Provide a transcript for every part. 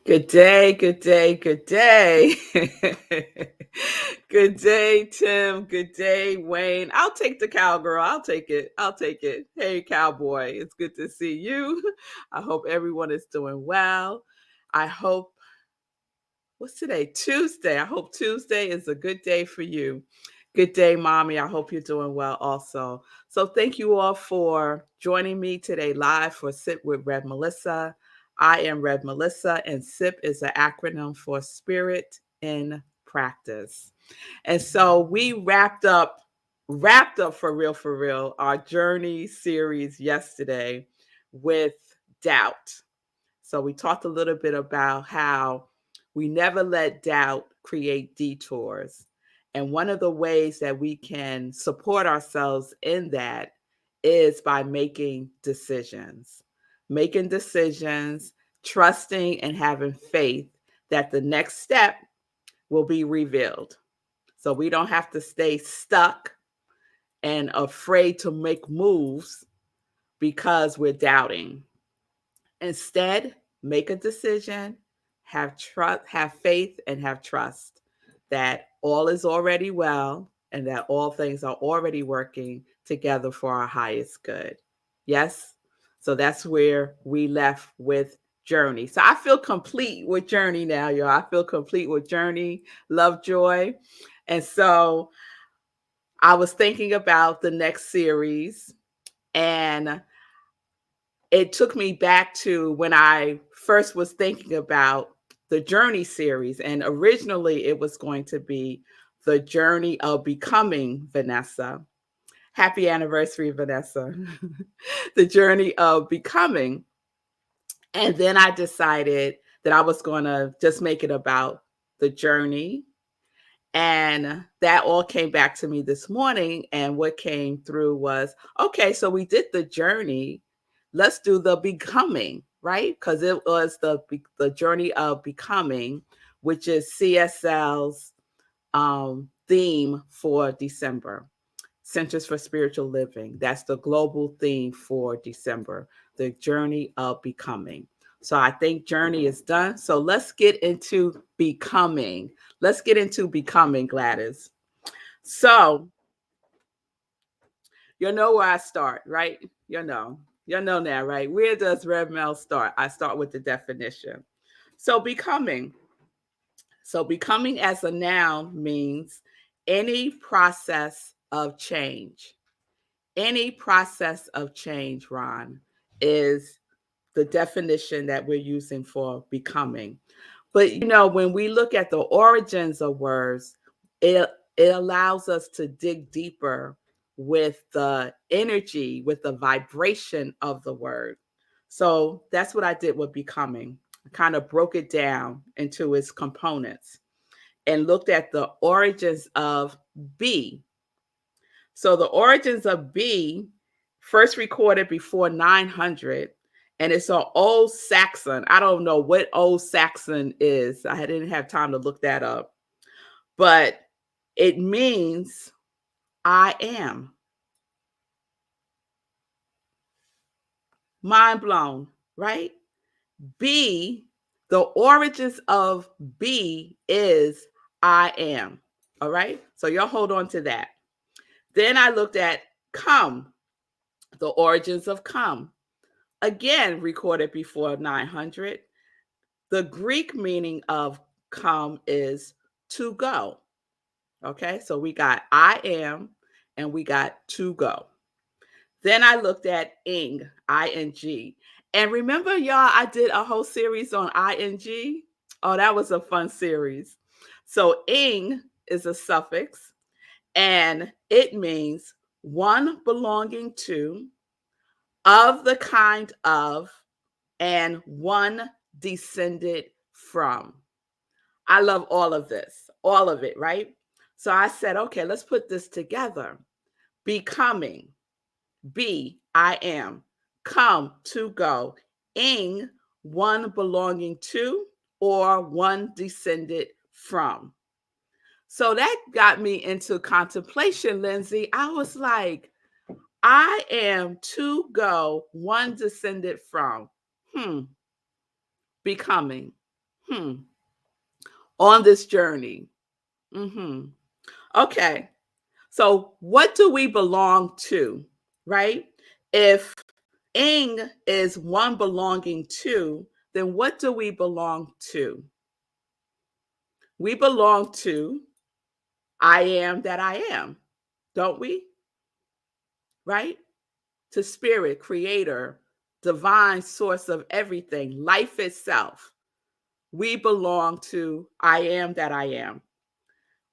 Good day, good day, good day. Good day, Tim. Good day, Wayne. I'll take the cowgirl. I'll take it. I'll take it. Hey, cowboy. It's good to see you. I hope everyone is doing well. I hope, what's today? Tuesday. I hope Tuesday is a good day for you. Good day, mommy. I hope you're doing well also. So, thank you all for joining me today live for Sit with Rev Melissa. I am Rev Melissa, and SIP is an acronym for Spirit in Practice. And so we wrapped up for real, our journey series yesterday with doubt. So we talked a little bit about how we never let doubt create detours. And one of the ways that we can support ourselves in that is by making decisions, trusting and having faith that the next step will be revealed. So we don't have to stay stuck and afraid to make moves because we're doubting. Instead, make a decision, have trust, have faith, and have trust that all is already well and that all things are already working together for our highest good. Yes? So that's where we left with Journey. So I feel complete with Journey now, y'all. I feel complete with Journey, Love, Joy. And so I was thinking about the next series, and it took me back to when I first was thinking about the Journey series. And originally, it was going to be the journey of becoming Vanessa. Happy anniversary, Vanessa. The journey of becoming. And then I decided that I was going to just make it about the journey. And that all came back to me this morning. And what came through was, okay, so we did the journey. Let's do the becoming, right? Because it was the journey of becoming, which is CSL's theme for December. Centers for Spiritual Living. That's the global theme for December, the journey of becoming. So I think journey is done. So let's get into becoming. Let's get into becoming, Gladys. So you know where I start, right? You know now, right? Where does Rev Mel start? I start with the definition. So becoming. So becoming as a noun means any process of change. Any process of change, Ron, is the definition that we're using for becoming. But when we look at the origins of words, it it allows us to dig deeper with the energy, with the vibration of the word. So that's what I did with becoming. I kind of broke it down into its components and looked at the origins of be. So the origins of B first recorded before 900, and it's an Old Saxon. I don't know what Old Saxon is. I didn't have time to look that up, but it means I am. Mind blown, right? B, the origins of B is I am. All right. So y'all hold on to that. Then I looked at come, the origins of come. Again recorded before 900. The Greek meaning of come is to go. Okay, so we got I am and we got to go. Then I looked at ing, ing. And remember, y'all, I did a whole series on ing. Oh, that was a fun series. So ing is a suffix and it means one belonging to, of the kind of, and one descended from. I love all of this, all of it, right? So I said, okay, let's put this together. Becoming, be, I am, come, to go, ing, one belonging to, or one descended from. So that got me into contemplation, Lindsay. I was like, I am to go, one descended from. Becoming. On this journey. Okay. So what do we belong to, right? If ing is one belonging to, then what do we belong to? We belong to I am that I am, don't we? Right? To spirit, creator, divine source of everything, life itself. We belong to I am that I am.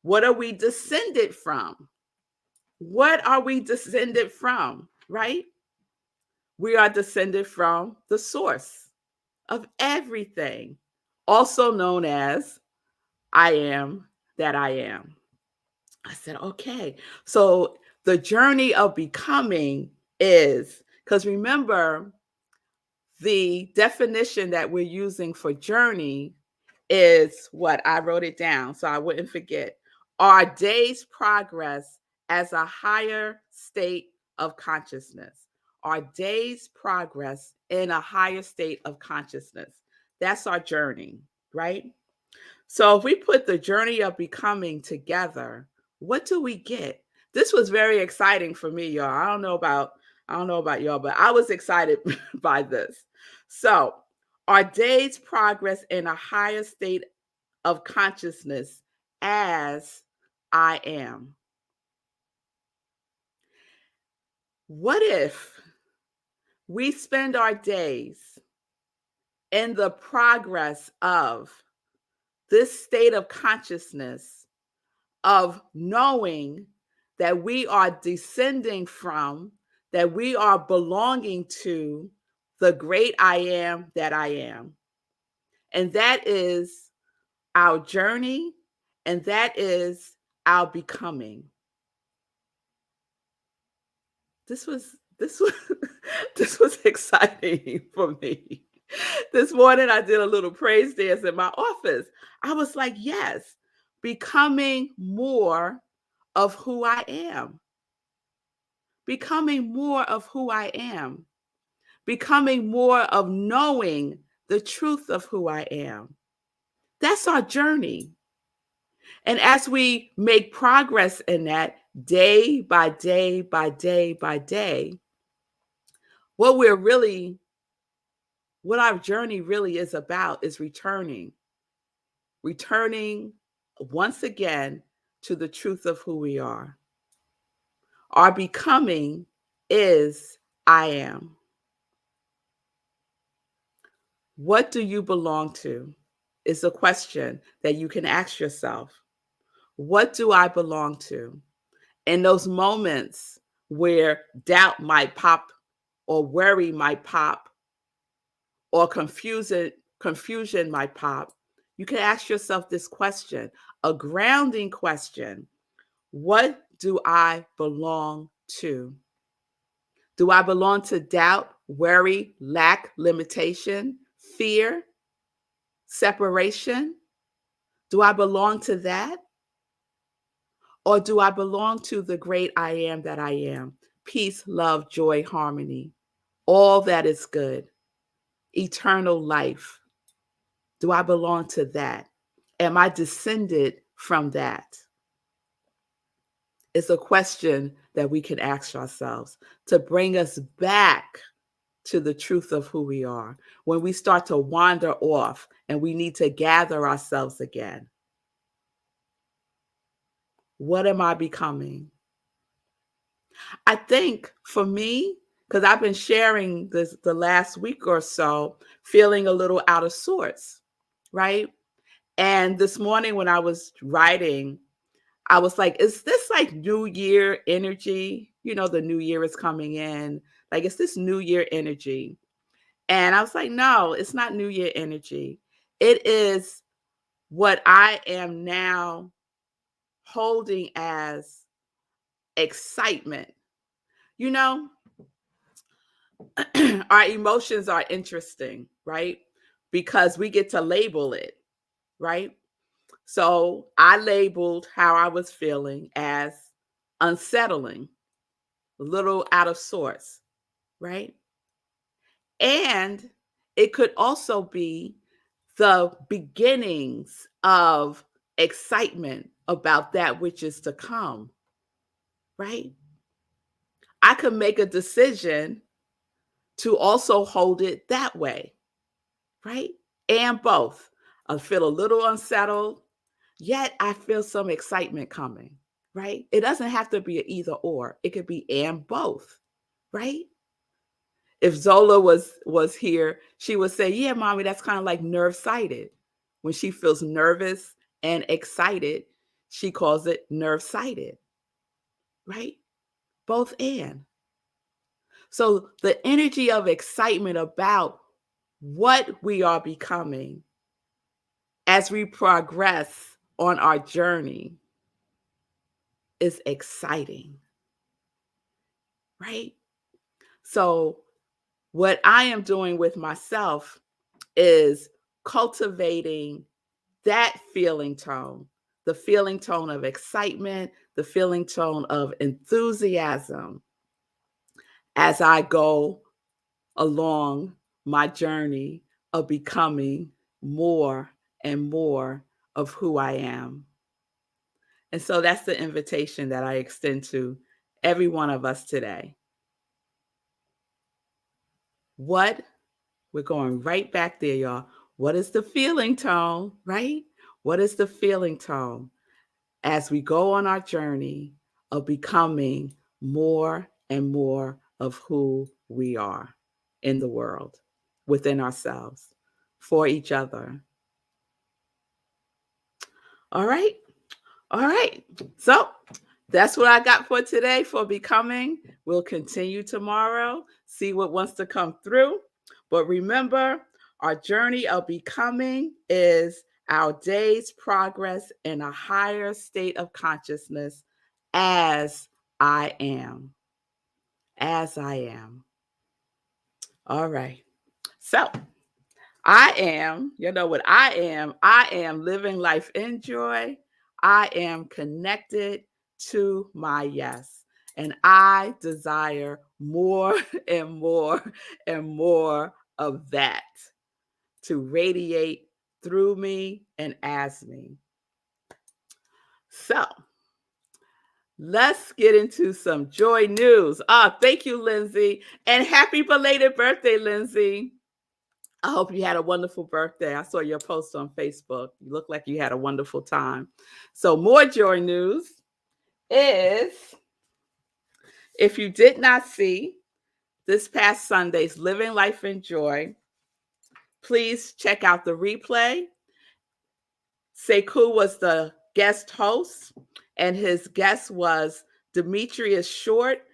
What are we descended from? What are we descended from, right? We are descended from the source of everything, also known as I am that I am. I said, okay. So the journey of becoming is, because remember, the definition that we're using for journey is what I wrote it down so I wouldn't forget. Our day's progress as a higher state of consciousness. Our day's progress in a higher state of consciousness. That's our journey, right? So if we put the journey of becoming together, what do we get? This was very exciting for me, y'all. I don't know about y'all, but I was excited by this. So, our day's progress in a higher state of consciousness as I am. What if we spend our days in the progress of this state of consciousness, of knowing that we are descending from, that we are belonging to the great I am that I am. And that is our journey, and that is our becoming. This was this was exciting for me. This morning I did a little praise dance in my office. I was like, yes, becoming more of who I am. Becoming more of who I am. Becoming more of knowing the truth of who I am. That's our journey. And as we make progress in that day by day by day by day, what our journey really is about is returning once again to the truth of who we are. Our becoming is I am. What do you belong to? Is a question that you can ask yourself. What do I belong to? In those moments where doubt might pop or worry might pop or confusion might pop, you can ask yourself this question, a grounding question. What do I belong to? Do I belong to doubt, worry, lack, limitation, fear, separation? Do I belong to that? Or do I belong to the great I am that I am? Peace, love, joy, harmony, all that is good, eternal life. Do I belong to that? Am I descended from that? It's a question that we can ask ourselves to bring us back to the truth of who we are. When we start to wander off and we need to gather ourselves again. What am I becoming? I think for me, because I've been sharing this the last week or so, feeling a little out of sorts, right? And this morning when I was writing, I was like, is this like New Year energy? You know, the new year is coming in. Like, is this New Year energy? And I was like, no, it's not New Year energy. It is what I am now holding as excitement. You know, our emotions are interesting, right? Because we get to label it, right? So I labeled how I was feeling as unsettling, a little out of sorts, right? And it could also be the beginnings of excitement about that which is to come, right? I could make a decision to also hold it that way, right? And both. I feel a little unsettled, yet I feel some excitement coming, right? It doesn't have to be an either or. It could be and both, right? If Zola was here, she would say, "Yeah, mommy, that's kind of like nerve-sighted." When she feels nervous and excited, she calls it nerve-sighted, right? Both and. So the energy of excitement about what we are becoming as we progress on our journey is exciting, right? So what I am doing with myself is cultivating that feeling tone, the feeling tone of excitement, the feeling tone of enthusiasm as I go along my journey of becoming more and more of who I am. And so that's the invitation that I extend to every one of us today. What We're going right back there, y'all. What is the feeling tone, right? What is the feeling tone as we go on our journey of becoming more and more of who we are in the world, within ourselves, for each other? All right. All right. So that's what I got for today for becoming. We'll continue tomorrow, see what wants to come through. But remember, our journey of becoming is our day's progress in a higher state of consciousness as I am. As I am. All right. So I am, you know what I am? I am living life in joy. I am connected to my yes. And I desire more and more and more of that to radiate through me and as me. So let's get into some joy news. Thank you, Lindsay. And happy belated birthday, Lindsay. I hope you had a wonderful birthday. I saw your post on Facebook. You look like you had a wonderful time. So more joy news is, if you did not see this past Sunday's Living Life in Joy, please check out the replay. Sekou was the guest host, and his guest was Demetrius Short.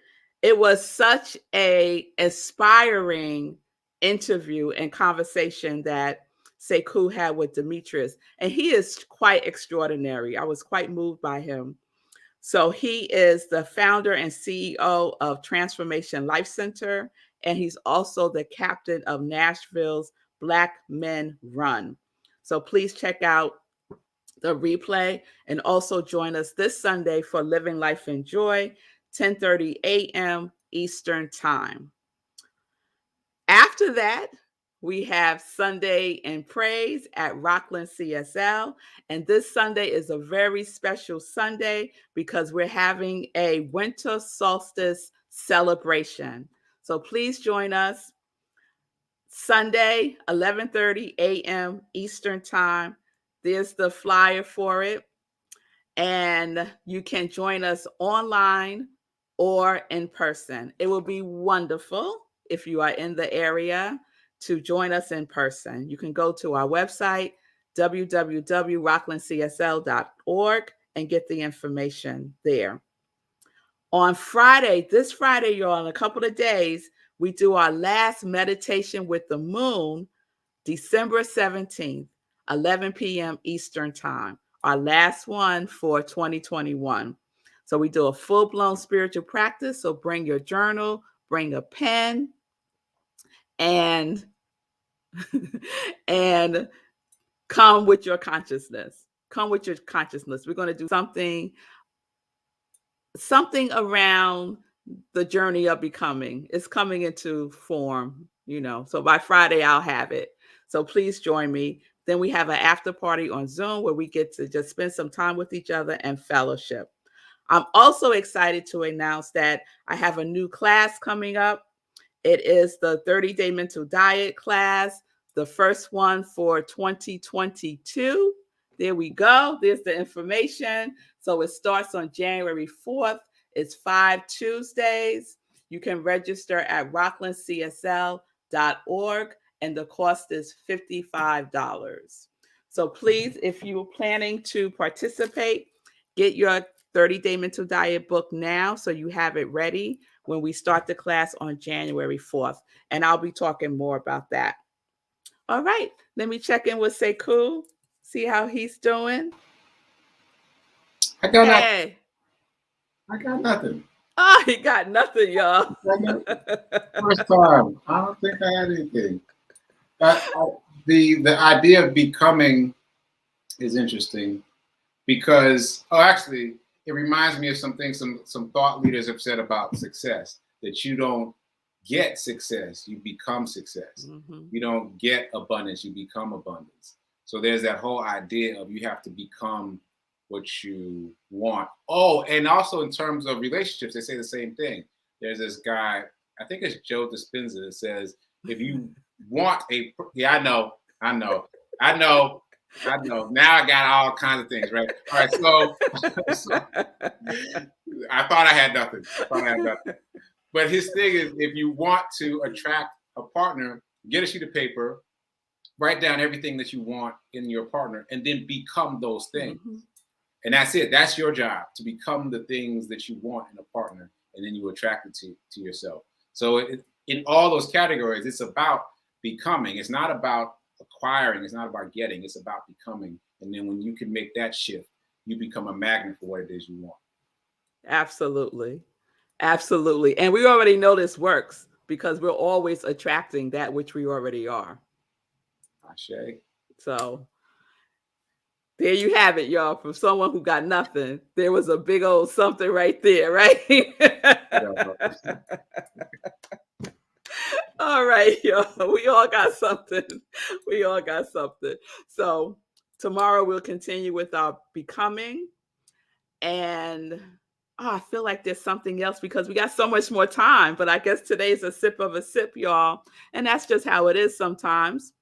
It was such a inspiring interview and conversation that Sekou had with Demetrius, and he is quite extraordinary. I was quite moved by him. So he is the founder and CEO of Transformation Life Center, and he's also the captain of Nashville's Black Men Run. So please check out the replay and also join us this Sunday for Living Life in Joy, 10:30 a.m. Eastern Time. After that, we have Sunday in Praise at Rockland CSL. And this Sunday is a very special Sunday because we're having a winter solstice celebration. So please join us Sunday, 11:30 a.m. Eastern Time. There's the flyer for it. And you can join us online or in person. It will be wonderful if you are in the area to join us in person. You can go to our website, www.rocklandcsl.org, and get the information there. On Friday, this Friday, y'all, in a couple of days, we do our last meditation with the moon, December 17th, 11 p.m. Eastern Time, our last one for 2021. So we do a full-blown spiritual practice. So bring your journal, bring a pen, and and come with your consciousness. Come with your consciousness. We're going to do something around the journey of becoming. It's coming into form, you know. So by Friday, I'll have it. So please join me. Then we have an after party on Zoom where we get to just spend some time with each other and fellowship. I'm also excited to announce that I have a new class coming up. It is the 30-day mental diet class, the first one for 2022. There we go. There's the information. So it starts on January 4th. It's 5 Tuesdays. You can register at rocklandcsl.org, and the cost is $55. So please, if you're planning to participate, get your 30-day mental diet book now so you have it ready when we start the class on January 4th. And I'll be talking more about that. All right, let me check in with Sekou, see how he's doing. I got nothing. Oh, he got nothing, y'all. First time. I don't think I had anything. The idea of becoming is interesting because, actually, it reminds me of some things some thought leaders have said about success, that you don't get success, you become success. Mm-hmm. You don't get abundance, you become abundance. So there's that whole idea of you have to become what you want. Oh, and also in terms of relationships, they say the same thing. There's this guy, I think it's Joe Dispenza, that says, if you want I know. Now I got all kinds of things, right? All right, so I thought I had nothing. But his thing is, if you want to attract a partner, get a sheet of paper, write down everything that you want in your partner, and then become those things. Mm-hmm. And that's it. That's your job, to become the things that you want in a partner, and then you attract it to yourself. So in all those categories, it's about becoming. It's not about acquiring. It's not about getting. It's about becoming. And then when you can make that shift, you become a magnet for what it is you want. Absolutely. Absolutely. And we already know this works because we're always attracting that which we already are. Ashe. So there you have it, y'all. From someone who got nothing, there was a big old something right there, right? All right, y'all. We all got something. So tomorrow we'll continue with our becoming. And I feel like there's something else because we got so much more time. But I guess today's a sip of a sip, y'all. And that's just how it is sometimes.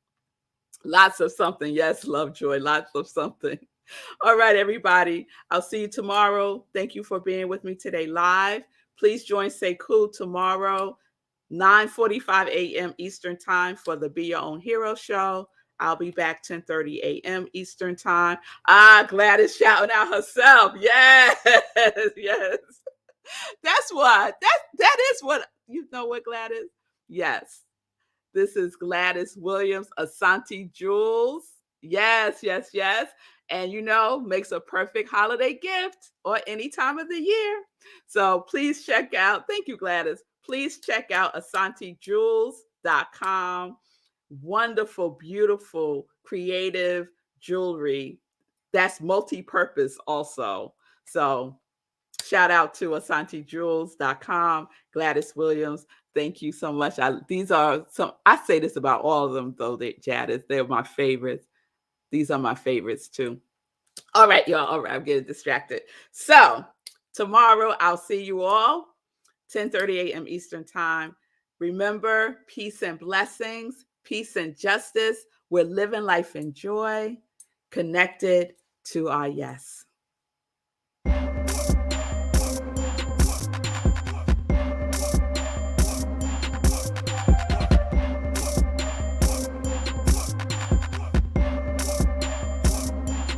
Lots of something. Yes, Lovejoy. Lots of something. All right, everybody. I'll see you tomorrow. Thank you for being with me today live. Please join Sekou tomorrow, 9:45 a.m. Eastern Time for the Be Your Own Hero show. I'll be back 10:30 a.m. Eastern Time. Gladys shouting out herself. Yes. That's what. That is what. You know what, Gladys? Yes. This is Gladys Williams, Asante Jules. Yes. And makes a perfect holiday gift or any time of the year. So please check out. Thank you, Gladys. Please check out asantejules.com. Wonderful, beautiful, creative jewelry that's multi-purpose also. So shout out to asantejules.com. Gladys Williams, thank you so much. I say this about all of them though, they're my favorites. These are my favorites too. All right, y'all. All right, I'm getting distracted. So tomorrow I'll see you all 10:30 a.m. Eastern Time. Remember, peace and blessings, peace and justice. We're living life in joy, connected to our yes.